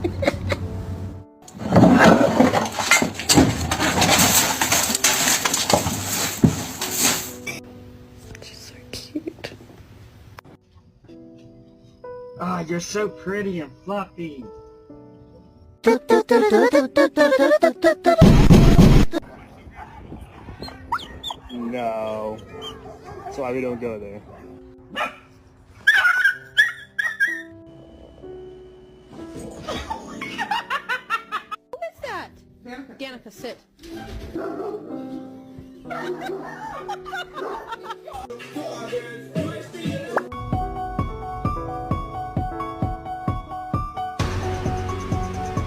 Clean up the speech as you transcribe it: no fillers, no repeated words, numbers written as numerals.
She's so cute. Ah, you're so pretty and fluffy. No. That's why we don't go there. What's that? Danica, sit.